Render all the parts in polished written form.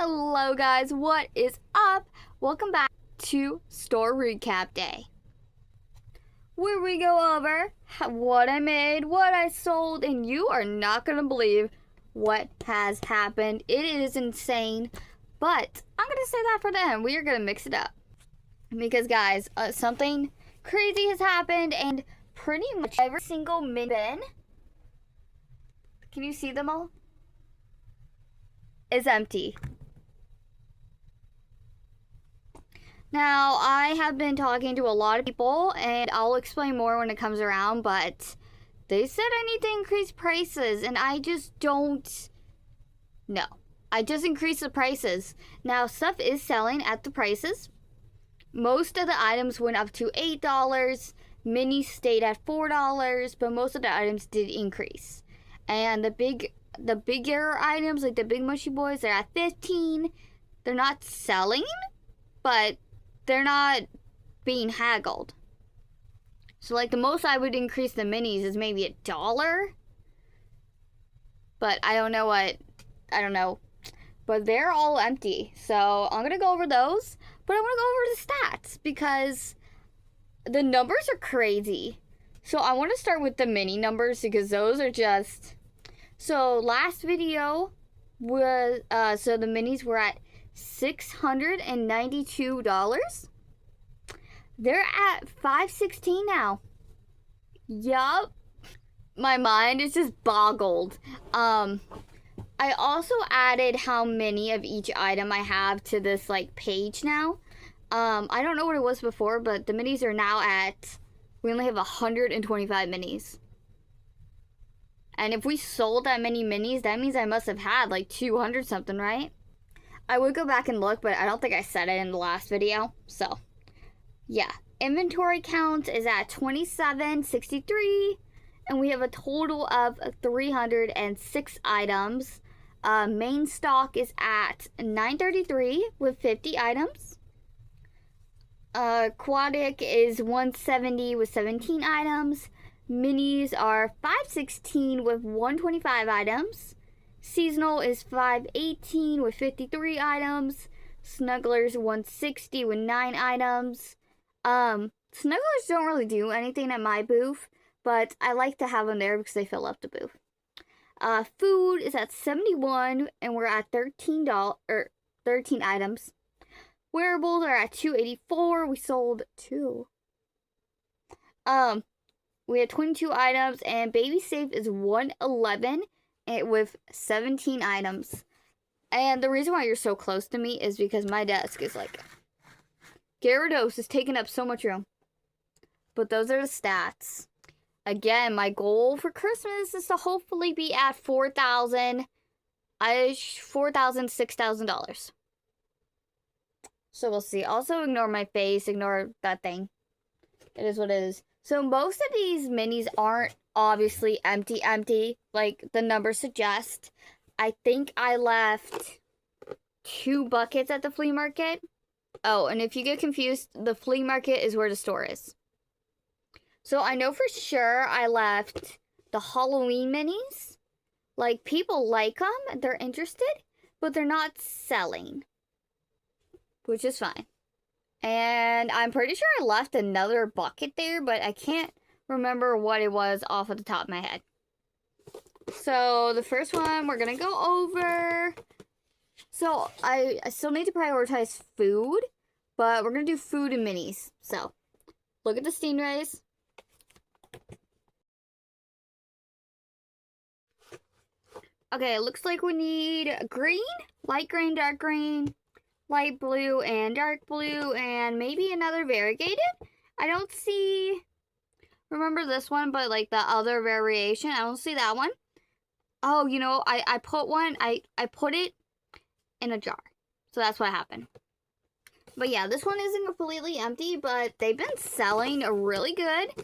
Hello guys, what is up? Welcome back to Store Recap Day, where we go over what I made, what I sold, and you are not going to believe what has happened. It is insane, but I'm going to say that for the end. We are going to mix it up. Because guys, something crazy has happened, and pretty much every single bin, can you see them all? Is empty. Now, I have been talking to a lot of people, and I'll explain more when it comes around, but they said I need to increase prices, and I just don't know. I just increased the prices. Now, stuff is selling at the prices. Most of the items went up to $8. Minis stayed at $4, but most of the items did increase. And the bigger items, like the Big Mushy Boys, they're at $15. They're not selling, but they're not being haggled. So like the most I would increase the minis is maybe $1. But I don't know. But they're all empty. So I'm gonna go over those. But I'm gonna go over the stats because the numbers are crazy. So I want to start with the mini numbers because those are just. So last video was so the minis were at $692. They're at $516 now. Yup. My mind is just boggled. I also added how many of each item I have to this like page now. I don't know what it was before, but the minis are now at, we only have 125 minis. And if we sold that many minis, that means I must have had like 200 something, right? I would go back and look, but I don't think I said it in the last video. So, yeah. Inventory count is at 2763. And we have a total of 306 items. Main stock is at 933 with 50 items. Aquatic is 170 with 17 items. Minis are 516 with 125 items. Seasonal is 518 with 53 items. Snugglers 160 with 9 items. Snugglers don't really do anything at my booth, but I like to have them there because they fill up the booth. Food is at 71 and we're at $13 items. Wearables are at 284. We sold 2. We had 22 items, and Baby Safe is 111 with 17 items. And the reason why you're so close to me is because my desk is like, Gyarados is taking up so much room. But those are the stats. Again, my goal for Christmas is to hopefully be at $4,000, $6,000. So we'll see. Also, ignore my face, ignore that thing. It is what it is. So most of these minis aren't obviously empty like the numbers suggest. I think I left 2 buckets at the flea market. Oh, and if you get confused, the flea market is where the store is. So I know for sure I left the Halloween minis. Like, people like them, they're interested, but they're not selling, which is fine. And I'm pretty sure I left another bucket there, but I can't remember what it was off of the top of my head. So the first one we're going to go over. So I still need to prioritize food, but we're going to do food and minis. So look at the stingrays. Okay, it looks like we need green, light green, dark green, light blue and dark blue, and maybe another variegated. I don't see, remember this one, but like the other variation, I don't see that one. Oh, you know, I put one, I put it in a jar. So that's what happened. But yeah, this one isn't completely empty, but they've been selling really good.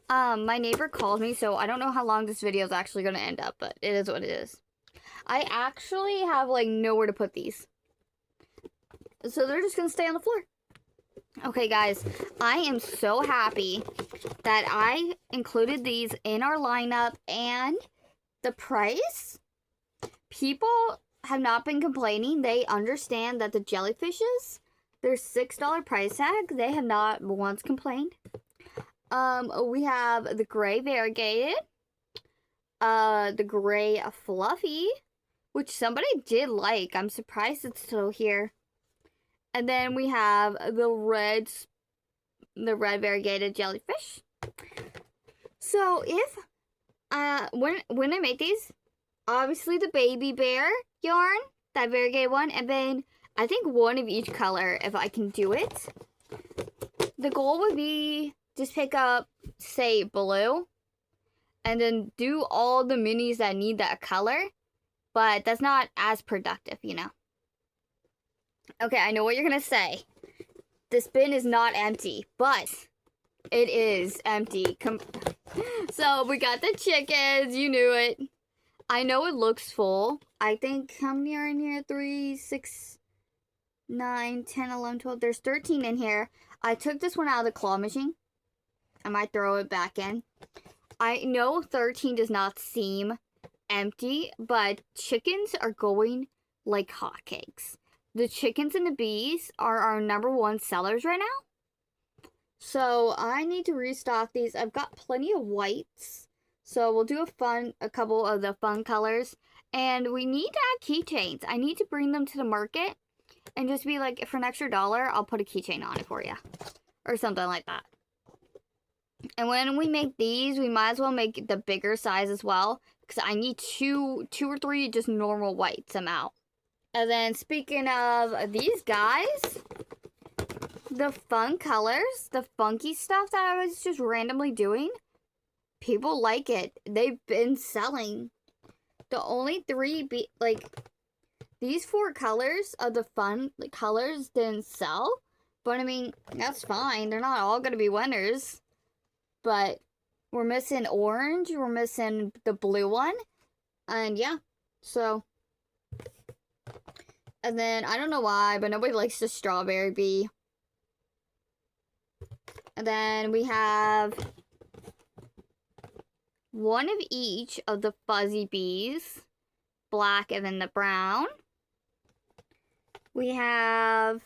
My neighbor called me, so I don't know how long this video is actually going to end up, but it is what it is. I actually have like nowhere to put these. So they're just going to stay on the floor. Okay, guys, I am so happy that I included these in our lineup, and the price, people have not been complaining. They understand that the jellyfishes, their $6 price tag, they have not once complained. We have the gray variegated, the gray fluffy, which somebody did like. I'm surprised it's still here. And then we have the red variegated jellyfish. So if when I make these, obviously the baby bear yarn, that variegated one, and then I think one of each color if I can do it. The goal would be just pick up, say, blue, and then do all the minis that need that color, but that's not as productive, you know. Okay, I know what you're gonna say. This bin is not empty, but it is empty. So we got the chickens, you knew it. I know it looks full. I think how many are in here? 3, 6, 9, 10, 11, 12. There's 13 in here. I took this one out of the claw machine. I might throw it back in. I know 13 does not seem empty, but chickens are going like hotcakes. The chickens and the bees are our #1 sellers right now. So I need to restock these. I've got plenty of whites. So we'll do a couple of the fun colors. And we need to add keychains. I need to bring them to the market and just be like, for an extra $1, I'll put a keychain on it for you. Or something like that. And when we make these, we might as well make the bigger size as well. Because I need two or three just normal whites. I'm out. And then speaking of these guys, the fun colors, the funky stuff that I was just randomly doing, people like it. They've been selling. The only these 4 colors of the fun colors didn't sell. But I mean, that's fine. They're not all going to be winners. But we're missing orange. We're missing the blue one. And yeah, so. And then, I don't know why, but nobody likes the strawberry bee. And then we have one of each of the fuzzy bees. Black and then the brown. We have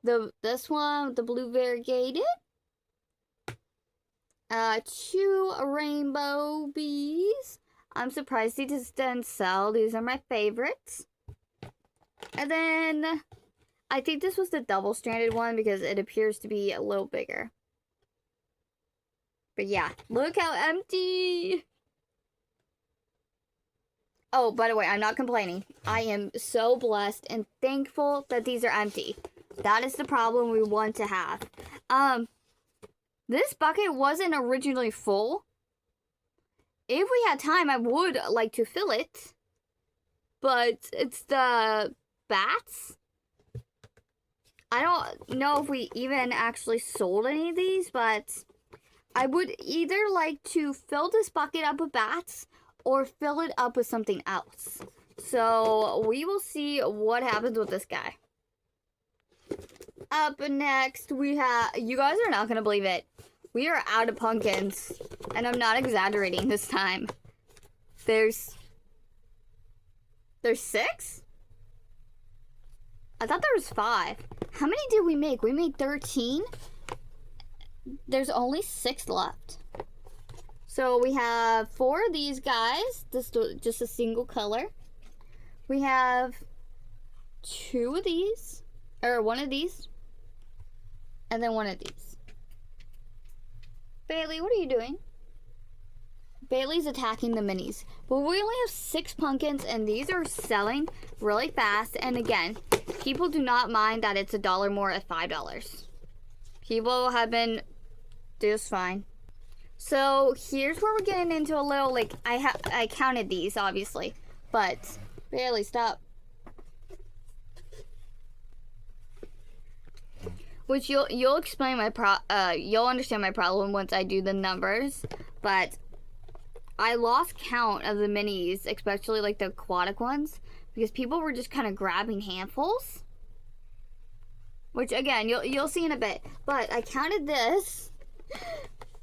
this one, the blue variegated. 2 rainbow bees. I'm surprised these just didn't sell. These are my favorites. And then I think this was the double-stranded one because it appears to be a little bigger. But yeah, look how empty. Oh, by the way, I'm not complaining. I am so blessed and thankful that these are empty. That is the problem we want to have. This bucket wasn't originally full. If we had time, I would like to fill it. But it's the bats. I don't know if we even actually sold any of these, but I would either like to fill this bucket up with bats or fill it up with something else. So we will see what happens with this guy. Up next, we have, you guys are not going to believe it. We are out of pumpkins. And I'm not exaggerating this time. There's 6? I thought there was 5. How many did we make? We made 13. There's only 6 left. So we have 4 of these guys. Just a single color. We have 2 of these. Or 1 of these. And then 1 of these. Bailey, what are you doing? Bailey's attacking the minis. But we only have 6 pumpkins, and these are selling really fast. And again, people do not mind that it's $1 more at $5. People have been just fine. So here's where we're getting into a little, like, I counted these, obviously. But, Bailey, stop. Which you'll explain you'll understand my problem once I do the numbers. But I lost count of the minis, especially like the aquatic ones, because people were just kind of grabbing handfuls. Which again, you'll see in a bit. But I counted this.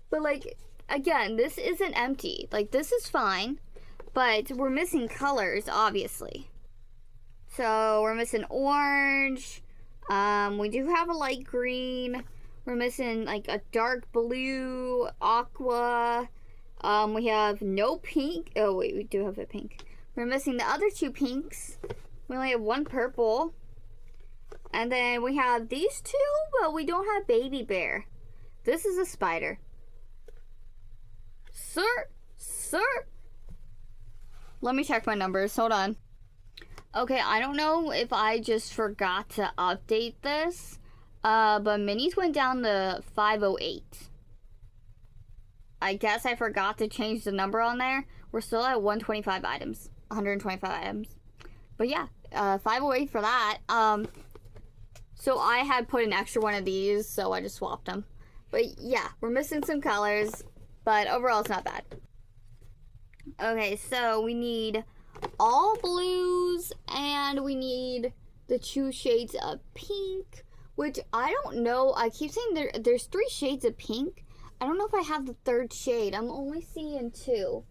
But like again, this isn't empty. Like this is fine, but we're missing colors, obviously. So we're missing orange. We do have a light green. We're missing like a dark blue, aqua. We have no pink. Oh wait, we do have a pink. We're missing the other two pinks. We only have one purple. And then we have these two, but we don't have baby bear. This is a spider. Sir. Let me check my numbers. Hold on. Okay, I don't know if I just forgot to update this. But minis went down to 508. I guess I forgot to change the number on there. We're still at 125 items. 125 items. But yeah, 508 for that. So I had put an extra one of these, so I just swapped them. But yeah, we're missing some colors, but overall it's not bad. Okay, so we need all blues, and we need the 2 shades of pink, which I don't know. I keep saying there's 3 shades of pink. I don't know if I have the 3rd shade. I'm only seeing 2.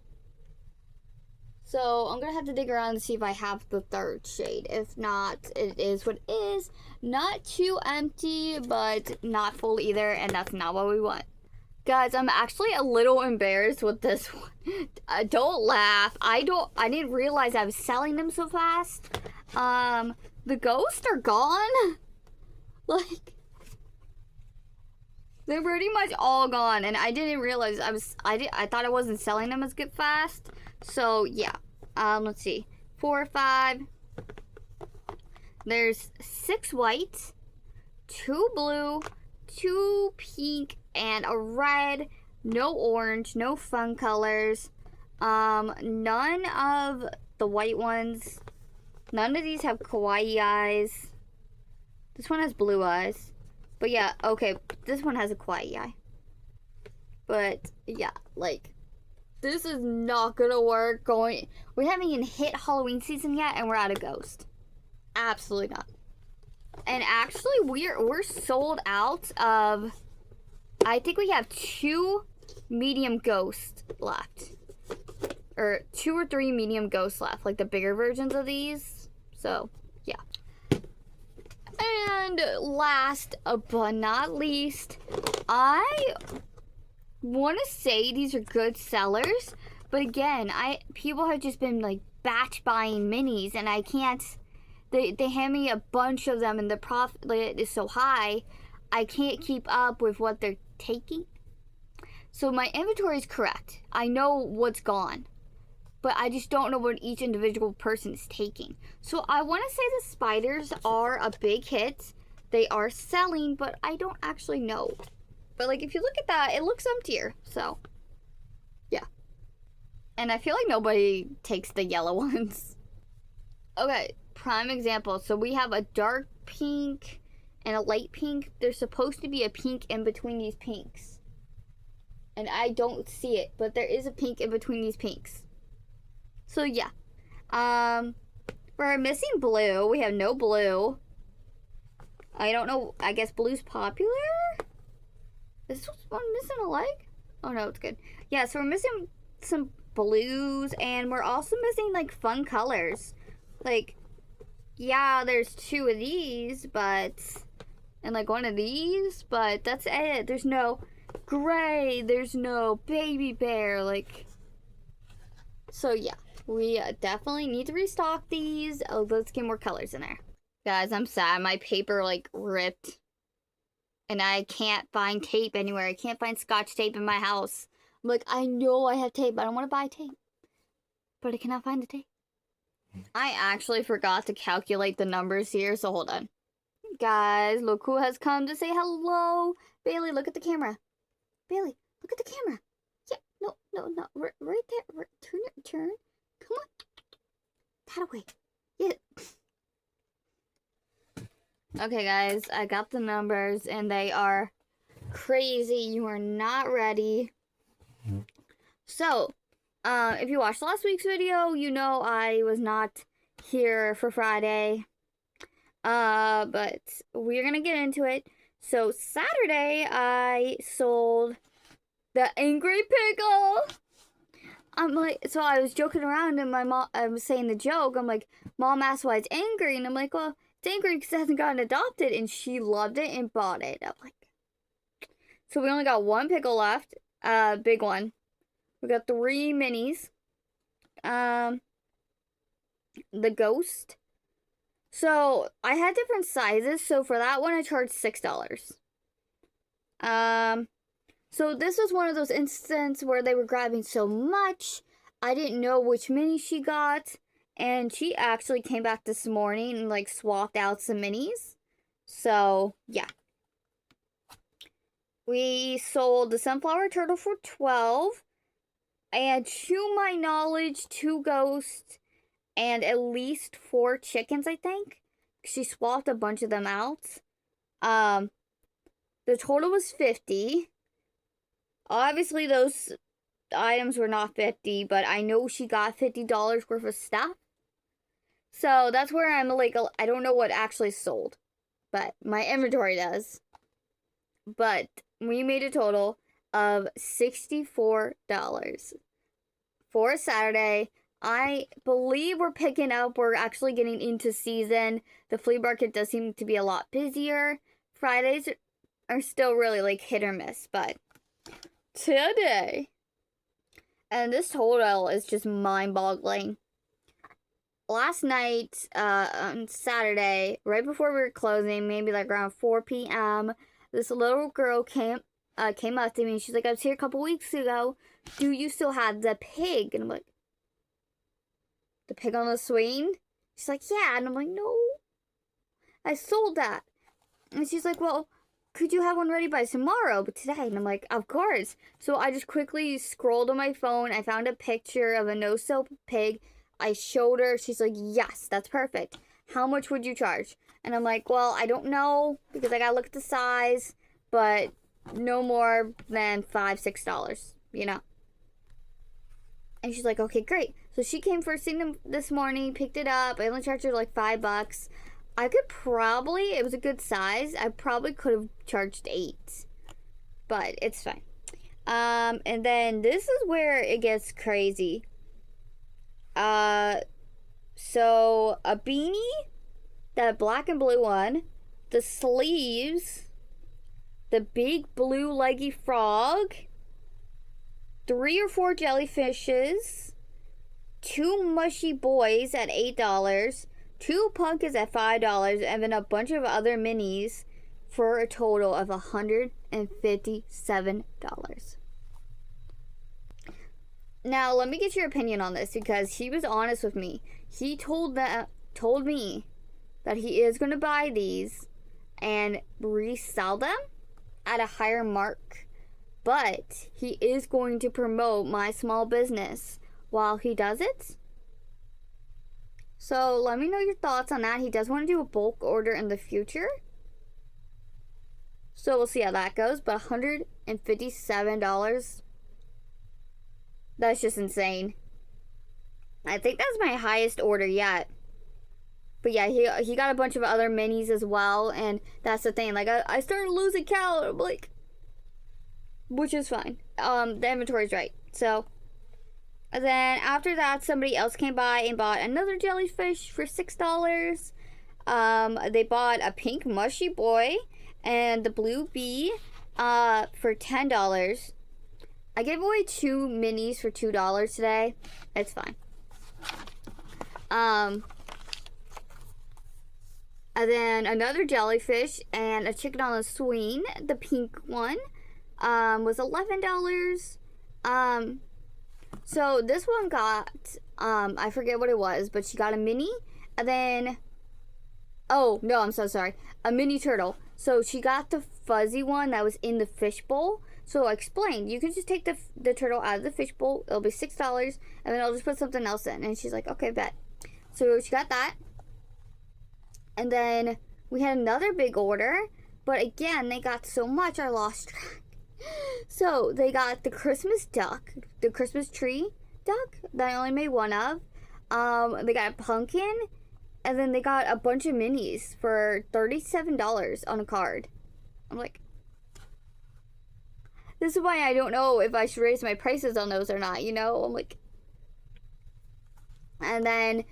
So I'm going to have to dig around and see if I have the 3rd shade. If not, it is what it is. Not too empty, but not full either, and that's not what we want. Guys, I'm actually a little embarrassed with this one. Don't laugh. I didn't realize I was selling them so fast. The ghosts are gone. Like, they're pretty much all gone, and I didn't realize I thought I wasn't selling them as good fast. So yeah. Let's see. 4 or 5. There's 6 white, 2 blue, 2 pink, and a red. No orange, no fun colors. None of the white ones. None of these have kawaii eyes. This one has blue eyes. But yeah, okay, this one has a kawaii eye. But yeah, like, this is not gonna work. We haven't even hit Halloween season yet, and we're out of ghost. Absolutely not. And actually, we're sold out of. I think we have 2 medium ghosts left, or 2 or 3 medium ghosts left, like the bigger versions of these. So yeah. And last but not least, I want to say these are good sellers, but again, people have just been like batch buying minis, and I can't. They hand me a bunch of them, and the profit is so high, I can't keep up with what they're taking. So my inventory is correct. I know what's gone, but I just don't know what each individual person is taking. So I want to say the spiders are a big hit. They are selling, but I don't actually know. But like, if you look at that, it looks emptier. So yeah. And I feel like nobody takes the yellow ones. Okay, prime example. So we have a dark pink and a light pink. There's supposed to be a pink in between these pinks, and I don't see it, but there is a pink in between these pinks. So yeah. We're missing blue. We have no blue. I don't know. I guess blue's popular? Is this one missing a leg? Oh no, it's good. Yeah, so we're missing some blues, and we're also missing like fun colors. Like, yeah, there's 2 of these, but, and like 1 of these, but that's it. There's no gray, there's no baby bear, like, so yeah, we definitely need to restock these. Oh, let's get more colors in there. Guys, I'm sad. My paper like ripped, and I can't find tape anywhere. I can't find Scotch tape in my house. I'm like, I know I have tape. I don't want to buy tape, but I cannot find the tape. I actually forgot to calculate the numbers here, so hold on. Guys, look who has come to say hello. Bailey, look at the camera. Bailey, look at the camera. Yeah, no, right there. Turn. Come on. That way. Yeah. Okay, guys, I got the numbers, and they are crazy. You are not ready. So, if you watched last week's video, you know I was not here for Friday. But we're gonna get into it. So, Saturday, I sold the Angry Pickle. I'm like, so I was joking around, and my mom, I was saying the joke. I'm like, Mom asked why it's angry, and I'm like, well, it's angry because it hasn't gotten adopted, and she loved it and bought it. I'm like, so we only got one pickle left, big one. We got 3 minis. The ghost. So I had different sizes. So for that one, I charged $6. So this was one of those instances where they were grabbing so much. I didn't know which mini she got. And she actually came back this morning and like swapped out some minis. So yeah. We sold the sunflower turtle for $12. And to my knowledge, 2 ghosts and at least 4 chickens, I think. She swapped a bunch of them out. The total was $50. Obviously, those items were not $50, but I know she got $50 worth of stuff. So that's where I'm like, I don't know what actually sold, but my inventory does. But we made a total of $64 for a Saturday. I believe we're picking up. We're actually getting into season. The flea market does seem to be a lot busier. Fridays are still really like hit or miss, but today, and this total is just mind-boggling. Last night, on Saturday, right before we were closing, maybe like around 4 p.m., this little girl came up to me and she's like, I was here a couple weeks ago. Do you still have the pig? And I'm like, the pig on the swing? She's like, yeah. And I'm like, no, I sold that. And she's like, well, could you have one ready by tomorrow, but today? And I'm like, of course. So I just quickly scrolled on my phone. I found a picture of a no-soap pig. I showed her. She's like, yes, that's perfect. How much would you charge? And I'm like, well, I don't know because I gotta look at the size, but no more than $5-6, you know. And she's like, okay, great. So she came first thing this morning, picked it up. I only charged her like $5. I could probably, it was a good size. I probably could have charged $8, but it's fine. And then this is where it gets crazy. So a beanie, that black and blue one, the sleeves, the big blue leggy frog, 3 or 4 jellyfishes, 2 mushy boys at $8, 2 pumpkins at $5, and then a bunch of other minis for a total of $157. Now, let me get your opinion on this because he was honest with me. He told me that he is going to buy these and resell them at a higher mark, but he is going to promote my small business while he does it. So let me know your thoughts on that. He does want to do a bulk order in the future, so we'll see how that goes. But $157, that's just insane. I think that's my highest order yet. But yeah, he got a bunch of other minis as well, and that's the thing. Like, I started losing count. I'm like, which is fine. The inventory's right. So, and then after that, somebody else came by and bought another jellyfish for $6. They bought a pink mushy boy and the blue bee for $10. I gave away 2 minis for $2 today. It's fine. And then another jellyfish and a chicken on a swing, the pink one, was $11. So this one got, I forget what it was, but she got a mini, and then, oh, no, I'm so sorry, a mini turtle. So she got the fuzzy one that was in the fishbowl. So I explained, you can just take the turtle out of the fishbowl, it'll be $6, and then I'll just put something else in. And she's like, okay, bet. So she got that. And then we had another big order, but again, they got so much I lost track. So they got the Christmas duck, the Christmas tree duck that I only made one of. They got a pumpkin, and then they got a bunch of minis for $37 on a card. I'm like, this is why I don't know if I should raise my prices on those or not, you know? I'm like, And then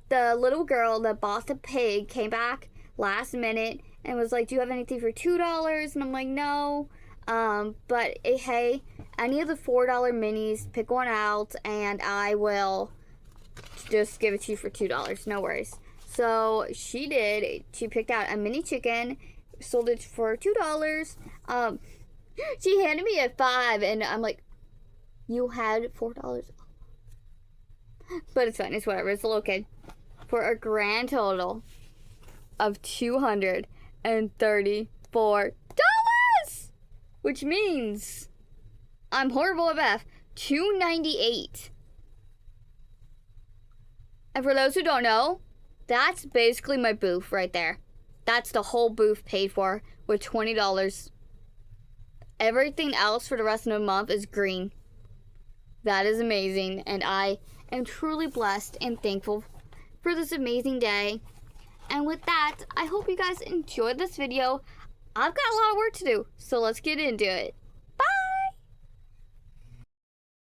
the little girl that bought the pig came back last minute and was like, do you have anything for $2? And I'm like, no. But hey, any of the $4 minis, pick one out and I will just give it to you for $2. No worries. So she did. She picked out a mini chicken, sold it for $2. She handed me a $5 and I'm like, you had $4. But it's fine. It's whatever. It's a little kid. For a grand total of $234. Which means I'm horrible at math. $298. And for those who don't know, that's basically my booth right there. That's the whole booth paid for with $20. Everything else for the rest of the month is green. That is amazing. And I am truly blessed and thankful for this amazing day. And with that, I hope you guys enjoyed this video. I've got a lot of work to do, so let's get into it.